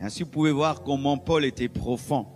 Ainsi, vous pouvez voir comment Paul était profond.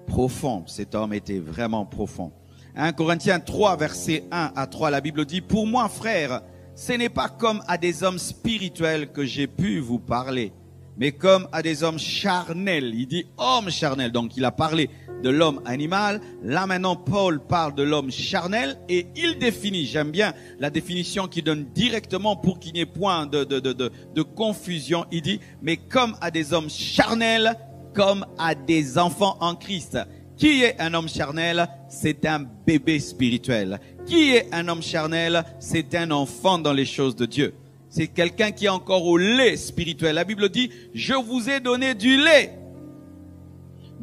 Profond, cet homme était vraiment profond. 1 Corinthiens 3, versets 1 à 3, la Bible dit, « Pour moi, frères, ce n'est pas comme à des hommes spirituels que j'ai pu vous parler, mais comme à des hommes charnels. » Il dit « homme charnel », donc il a parlé de l'homme animal. Là maintenant, Paul parle de l'homme charnel et il définit, j'aime bien la définition qu'il donne directement pour qu'il n'y ait point de confusion. Il dit « mais comme à des hommes charnels, comme à des enfants en Christ. » Qui est un homme charnel? C'est un bébé spirituel. Qui est un homme charnel? C'est un enfant dans les choses de Dieu. C'est quelqu'un qui est encore au lait spirituel. La Bible dit, je vous ai donné du lait.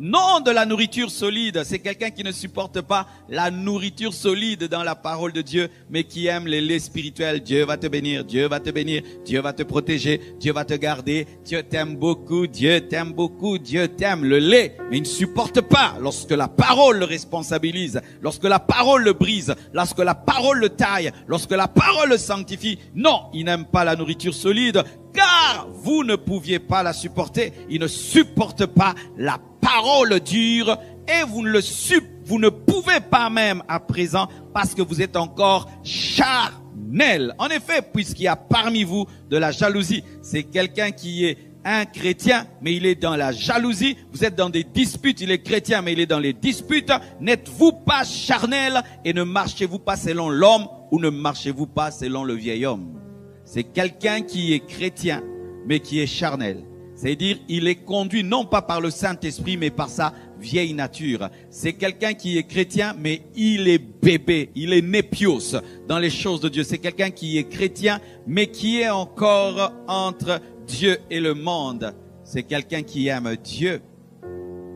Non de la nourriture solide. C'est quelqu'un qui ne supporte pas la nourriture solide dans la parole de Dieu, mais qui aime les laits spirituels. Dieu va te bénir, Dieu va te bénir, Dieu va te protéger, Dieu va te garder, Dieu t'aime beaucoup, Dieu t'aime beaucoup, Dieu t'aime. Le lait, mais il ne supporte pas lorsque la parole le responsabilise, lorsque la parole le brise, lorsque la parole le taille, lorsque la parole le sanctifie. Non, il n'aime pas la nourriture solide, car vous ne pouviez pas la supporter. Il ne supporte pas la parole dure et vous ne pouvez pas même à présent parce que vous êtes encore charnel. En effet, puisqu'il y a parmi vous de la jalousie, c'est quelqu'un qui est un chrétien, mais il est dans la jalousie. Vous êtes dans des disputes, il est chrétien, mais il est dans les disputes. N'êtes-vous pas charnel et ne marchez-vous pas selon l'homme ou ne marchez-vous pas selon le vieil homme? C'est quelqu'un qui est chrétien, mais qui est charnel. C'est-à-dire, il est conduit non pas par le Saint-Esprit, mais par sa vieille nature. C'est quelqu'un qui est chrétien, mais il est bébé, il est népios dans les choses de Dieu. C'est quelqu'un qui est chrétien, mais qui est encore entre Dieu et le monde. C'est quelqu'un qui aime Dieu,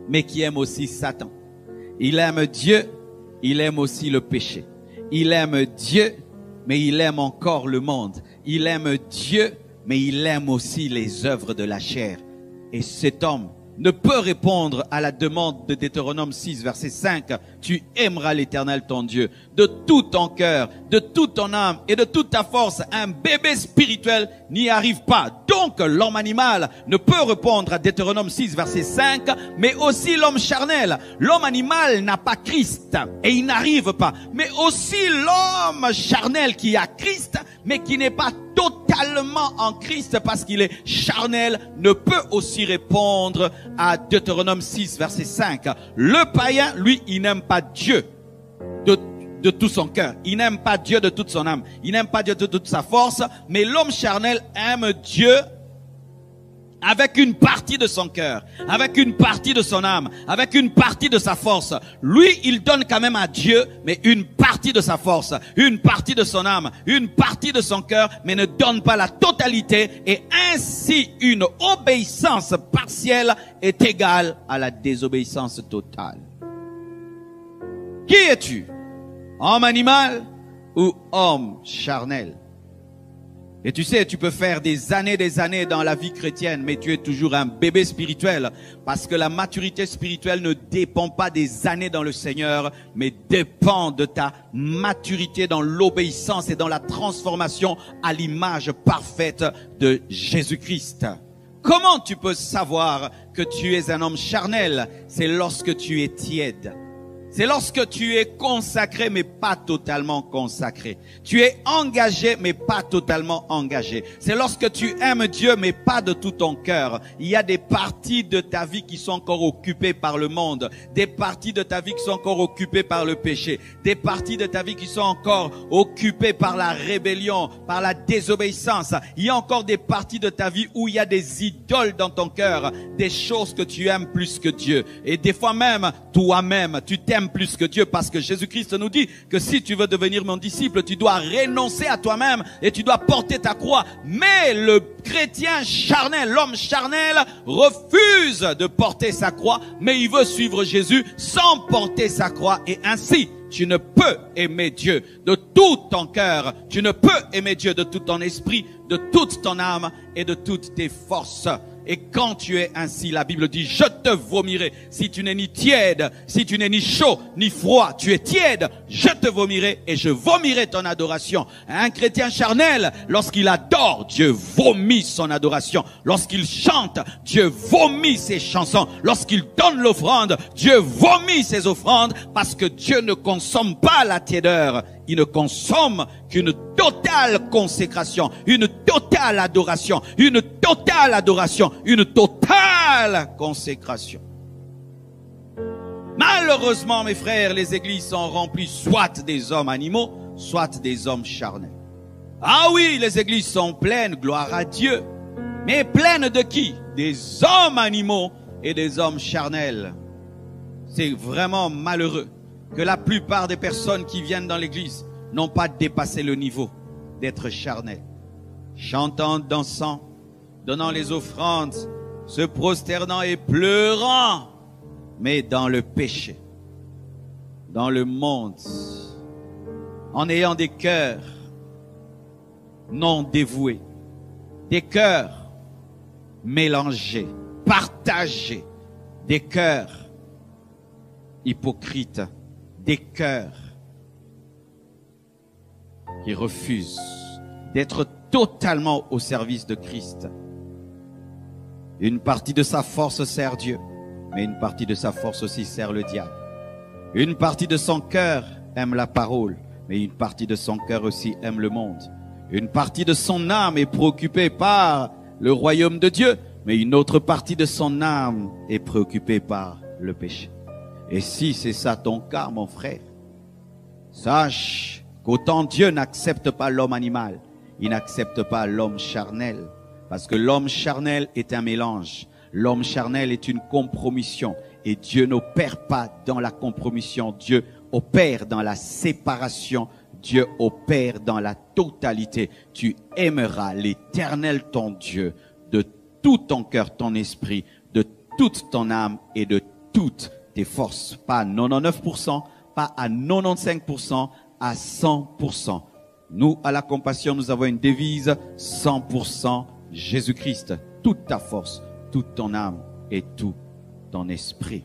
mais qui aime aussi Satan. Il aime Dieu, il aime aussi le péché. Il aime Dieu, mais il aime encore le monde. Il aime Dieu, mais il aime aussi les œuvres de la chair. Et cet homme ne peut répondre à la demande de Deutéronome 6, verset 5. Tu aimeras l'Éternel ton Dieu de tout ton cœur, de toute ton âme et de toute ta force. Un bébé spirituel n'y arrive pas. Donc l'homme animal ne peut répondre à Deutéronome 6, verset 5, mais aussi l'homme charnel. L'homme animal n'a pas Christ et il n'arrive pas. Mais aussi l'homme charnel qui a Christ, mais qui n'est pas totalement en Christ parce qu'il est charnel, ne peut aussi répondre à Deutéronome 6, verset 5. Le païen, lui, il n'aime pas Dieu de tout son cœur. Il n'aime pas Dieu de toute son âme. Il n'aime pas Dieu de toute sa force. Mais l'homme charnel aime Dieu avec une partie de son cœur, avec une partie de son âme, avec une partie de sa force. Lui, il donne quand même à Dieu, mais une partie de sa force, une partie de son âme, une partie de son cœur, mais ne donne pas la totalité. Et ainsi, une obéissance partielle est égale à la désobéissance totale. Qui es-tu? Homme animal ou homme charnel? Et tu sais, tu peux faire des années dans la vie chrétienne, mais tu es toujours un bébé spirituel. Parce que la maturité spirituelle ne dépend pas des années dans le Seigneur, mais dépend de ta maturité dans l'obéissance et dans la transformation à l'image parfaite de Jésus-Christ. Comment tu peux savoir que tu es un homme charnel? C'est lorsque tu es tiède. C'est lorsque tu es consacré, mais pas totalement consacré. Tu es engagé, mais pas totalement engagé. C'est lorsque tu aimes Dieu, mais pas de tout ton cœur. Il y a des parties de ta vie qui sont encore occupées par le monde. Des parties de ta vie qui sont encore occupées par le péché. Des parties de ta vie qui sont encore occupées par la rébellion, par la désobéissance. Il y a encore des parties de ta vie où il y a des idoles dans ton cœur. Des choses que tu aimes plus que Dieu. Et des fois même, toi-même, tu t'aimes plus que Dieu, parce que Jésus-Christ nous dit que si tu veux devenir mon disciple, tu dois renoncer à toi-même et tu dois porter ta croix. Mais le chrétien charnel, l'homme charnel, refuse de porter sa croix, mais il veut suivre Jésus sans porter sa croix. Et ainsi, tu ne peux aimer Dieu de tout ton cœur, tu ne peux aimer Dieu de tout ton esprit, de toute ton âme et de toutes tes forces. Et quand tu es ainsi, la Bible dit, je te vomirai. Si tu n'es ni tiède, si tu n'es ni chaud, ni froid, tu es tiède, je te vomirai et je vomirai ton adoration. Un chrétien charnel, lorsqu'il adore, Dieu vomit son adoration. Lorsqu'il chante, Dieu vomit ses chansons. Lorsqu'il donne l'offrande, Dieu vomit ses offrandes parce que Dieu ne consomme pas la tiédeur. Il ne consomme qu'une totale consécration, une totale adoration, une totale adoration, une totale consécration. Malheureusement, mes frères, les églises sont remplies soit des hommes animaux, soit des hommes charnels. Ah oui, les églises sont pleines, gloire à Dieu. Mais pleines de qui? Des hommes animaux et des hommes charnels. C'est vraiment malheureux que la plupart des personnes qui viennent dans l'église n'ont pas dépassé le niveau d'être charnels. Chantant, dansant, donnant les offrandes, se prosternant et pleurant, mais dans le péché, dans le monde, en ayant des cœurs non dévoués, des cœurs mélangés, partagés, des cœurs hypocrites, des cœurs qui refusent d'être totalement au service de Christ. Une partie de sa force sert Dieu, mais une partie de sa force aussi sert le diable. Une partie de son cœur aime la parole, mais une partie de son cœur aussi aime le monde. Une partie de son âme est préoccupée par le royaume de Dieu, mais une autre partie de son âme est préoccupée par le péché. Et si c'est ça ton cas, mon frère, sache qu'autant Dieu n'accepte pas l'homme animal, il n'accepte pas l'homme charnel. Parce que l'homme charnel est un mélange. L'homme charnel est une compromission. Et Dieu n'opère pas dans la compromission. Dieu opère dans la séparation. Dieu opère dans la totalité. Tu aimeras l'Éternel ton Dieu de tout ton cœur, ton esprit, de toute ton âme et de toutes tes forces. Pas à 99%, pas à 95%, à 100%. Nous, à la Compassion, nous avons une devise 100% Jésus-Christ. Toute ta force, toute ton âme et tout ton esprit.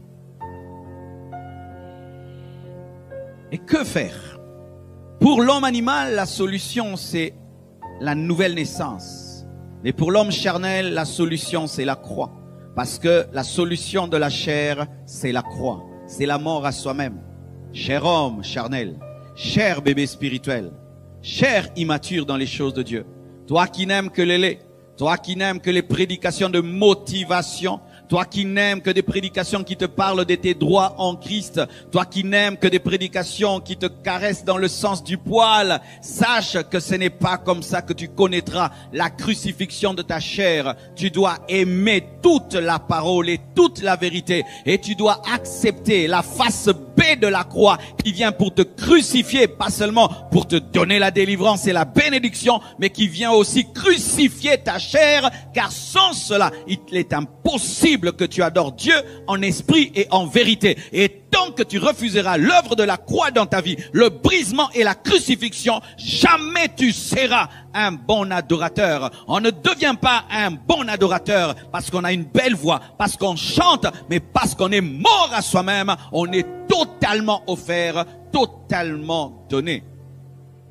Et que faire? Pour l'homme animal, la solution, c'est la nouvelle naissance. Mais pour l'homme charnel, la solution, c'est la croix. Parce que la solution de la chair, c'est la croix. C'est la mort à soi-même. Cher homme charnel, cher bébé spirituel, cher immature dans les choses de Dieu, toi qui n'aimes que le lait, toi qui n'aimes que les prédications de motivation, toi qui n'aimes que des prédications qui te parlent de tes droits en Christ, toi qui n'aimes que des prédications qui te caressent dans le sens du poil, sache que ce n'est pas comme ça que tu connaîtras la crucifixion de ta chair. Tu dois aimer toute la parole et toute la vérité, et tu dois accepter la face B de la croix qui vient pour te crucifier, pas seulement pour te donner la délivrance et la bénédiction, mais qui vient aussi crucifier ta chair, car sans cela, il est impossible que tu adores Dieu en esprit et en vérité. Et tant que tu refuseras l'œuvre de la croix dans ta vie, le brisement et la crucifixion, jamais tu seras un bon adorateur. On ne devient pas un bon adorateur parce qu'on a une belle voix, parce qu'on chante, mais parce qu'on est mort à soi-même. On est totalement offert, totalement donné.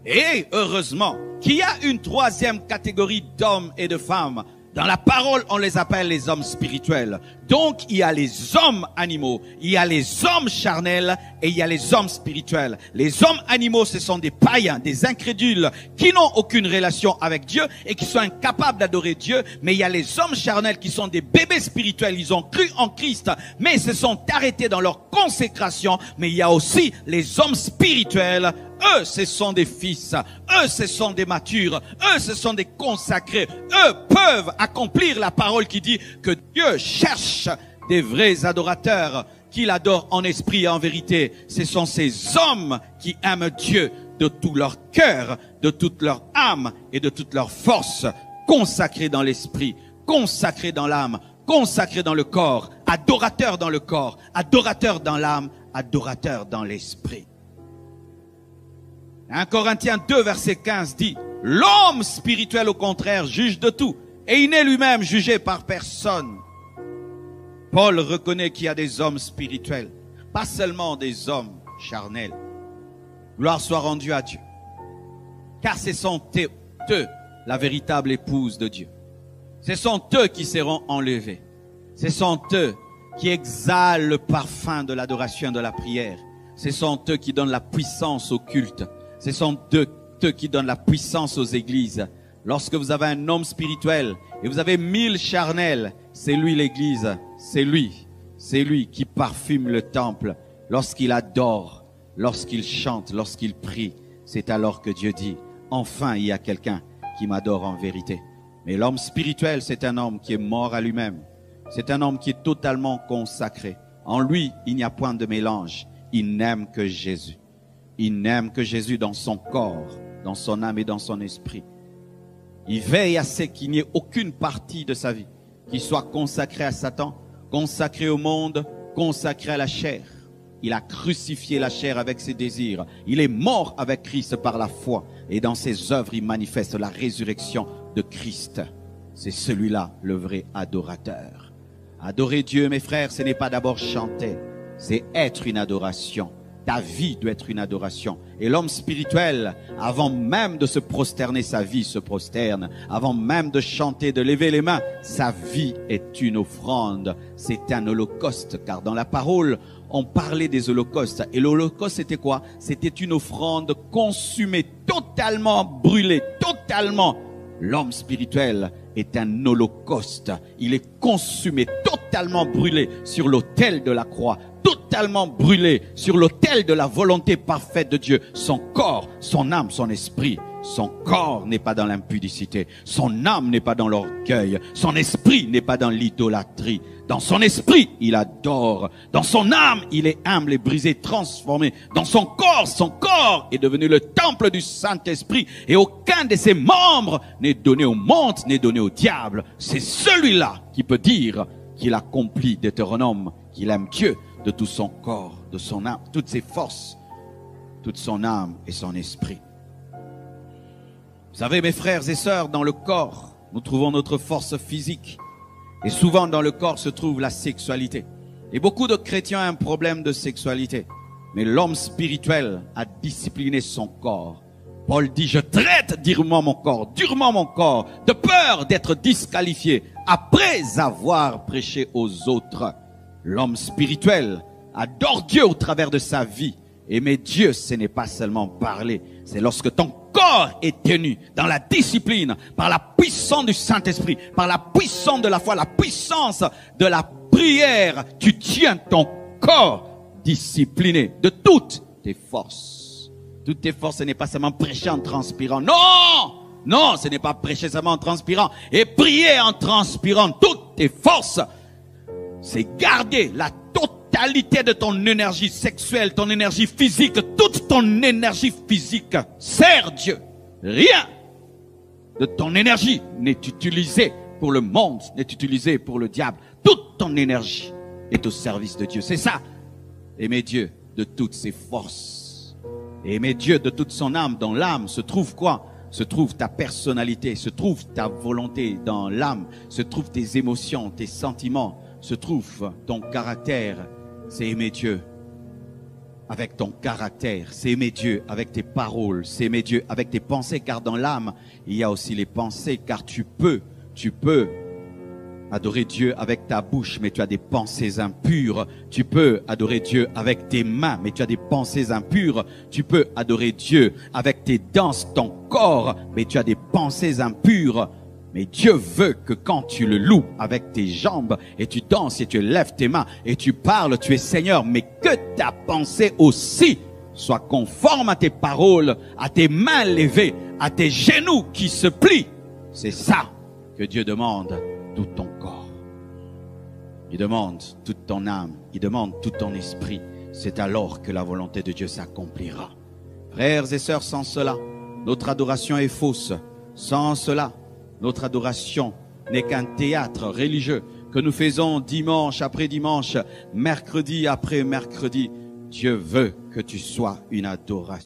Et heureusement qu'il y a une troisième catégorie d'hommes et de femmes. Dans la parole, on les appelle les hommes spirituels. Donc, il y a les hommes animaux, il y a les hommes charnels et il y a les hommes spirituels. Les hommes animaux, ce sont des païens, des incrédules qui n'ont aucune relation avec Dieu et qui sont incapables d'adorer Dieu. Mais il y a les hommes charnels qui sont des bébés spirituels. Ils ont cru en Christ, mais ils se sont arrêtés dans leur consécration. Mais il y a aussi les hommes spirituels. Eux, ce sont des fils. Eux, ce sont des matures. Eux, ce sont des consacrés. Eux peuvent accomplir la parole qui dit que Dieu cherche des vrais adorateurs qui l'adorent en esprit et en vérité. Ce sont ces hommes qui aiment Dieu de tout leur cœur, de toute leur âme et de toute leur force, consacrés dans l'esprit, consacrés dans l'âme, consacrés dans le corps, adorateurs dans le corps, adorateurs dans l'âme, adorateurs dans l'esprit. 1 Corinthiens 2, verset 15 dit, l'homme spirituel, au contraire, juge de tout, Et il n'est lui-même jugé par personne. Paul reconnaît qu'il y a des hommes spirituels, pas seulement des hommes charnels. Gloire soit rendue à Dieu. Car ce sont eux, la véritable épouse de Dieu. Ce sont eux qui seront enlevés. Ce sont eux qui exhalent le parfum de l'adoration et de la prière. Ce sont eux qui donnent la puissance au culte. Ce sont eux qui donnent la puissance aux églises. Lorsque vous avez un homme spirituel et vous avez 1000 charnels, c'est lui l'église. C'est lui qui parfume le temple. Lorsqu'il adore, lorsqu'il chante, lorsqu'il prie, c'est alors que Dieu dit, enfin il y a quelqu'un qui m'adore en vérité. Mais l'homme spirituel, c'est un homme qui est mort à lui-même. C'est un homme qui est totalement consacré. En lui, il n'y a point de mélange. Il n'aime que Jésus. Il n'aime que Jésus dans son corps, dans son âme et dans son esprit. Il veille à ce qu'il n'y ait aucune partie de sa vie qui soit consacrée à Satan, consacrée au monde, consacrée à la chair. Il a crucifié la chair avec ses désirs. Il est mort avec Christ par la foi. Et dans ses œuvres, il manifeste la résurrection de Christ. C'est celui-là, le vrai adorateur. Adorer Dieu, mes frères, ce n'est pas d'abord chanter. C'est être une adoration. Ta vie doit être une adoration. Et l'homme spirituel, avant même de se prosterner, sa vie se prosterne. Avant même de chanter, de lever les mains, sa vie est une offrande. C'est un holocauste, car dans la parole, on parlait des holocaustes. Et l'holocauste, c'était quoi? C'était une offrande consumée, totalement brûlée, totalement. L'homme spirituel est un holocauste. Il est consumé, totalement brûlé sur l'autel de la croix, totalement brûlé sur l'autel de la volonté parfaite de Dieu. Son corps, son âme, son esprit. Son corps n'est pas dans l'impudicité. Son âme n'est pas dans l'orgueil. Son esprit n'est pas dans l'idolâtrie. Dans son esprit, il adore. Dans son âme, il est humble et brisé, transformé. Dans son corps est devenu le temple du Saint-Esprit. Et aucun de ses membres n'est donné au monde, n'est donné au diable. C'est celui-là qui peut dire qu'il accomplit Deutéronome, qu'il aime Dieu de tout son corps, de son âme, toutes ses forces, toute son âme et son esprit. Vous savez, mes frères et sœurs, dans le corps, nous trouvons notre force physique. Et souvent, dans le corps se trouve la sexualité. Et beaucoup de chrétiens ont un problème de sexualité. Mais l'homme spirituel a discipliné son corps. Paul dit, je traite durement mon corps, de peur d'être disqualifié après avoir prêché aux autres. L'homme spirituel adore Dieu au travers de sa vie. Aimer Dieu, ce n'est pas seulement parler. C'est lorsque ton corps est tenu dans la discipline, par la puissance du Saint-Esprit, par la puissance de la foi, la puissance de la prière, tu tiens ton corps discipliné de toutes tes forces. Toutes tes forces, ce n'est pas seulement prêcher en transpirant. Non, ce n'est pas prêcher seulement en transpirant. Et prier en transpirant toutes tes forces, c'est garder la totalité de ton énergie sexuelle, ton énergie physique, toute ton énergie physique. Sers Dieu. Rien de ton énergie n'est utilisé pour le monde, n'est utilisé pour le diable. Toute ton énergie est au service de Dieu. C'est ça. Aimer Dieu de toutes ses forces. Aimer Dieu de toute son âme. Dans l'âme se trouve quoi? Se trouve ta personnalité, se trouve ta volonté. Dans l'âme se trouvent tes émotions, tes sentiments, se trouve ton caractère. C'est aimer Dieu avec ton caractère, c'est aimer Dieu avec tes paroles, c'est aimer Dieu avec tes pensées, car dans l'âme, il y a aussi les pensées, car tu peux adorer Dieu avec ta bouche, mais tu as des pensées impures. Tu peux adorer Dieu avec tes mains, mais tu as des pensées impures. Tu peux adorer Dieu avec tes danses, ton corps, mais tu as des pensées impures. Mais Dieu veut que quand tu le loues avec tes jambes et tu danses et tu lèves tes mains et tu parles, tu es Seigneur, mais que ta pensée aussi soit conforme à tes paroles, à tes mains levées, à tes genoux qui se plient. C'est ça que Dieu demande, tout ton corps. Il demande toute ton âme, il demande tout ton esprit. C'est alors que la volonté de Dieu s'accomplira. Frères et sœurs, sans cela, notre adoration est fausse. Sans cela, notre adoration n'est qu'un théâtre religieux que nous faisons dimanche après dimanche, mercredi après mercredi. Dieu veut que tu sois une adoration.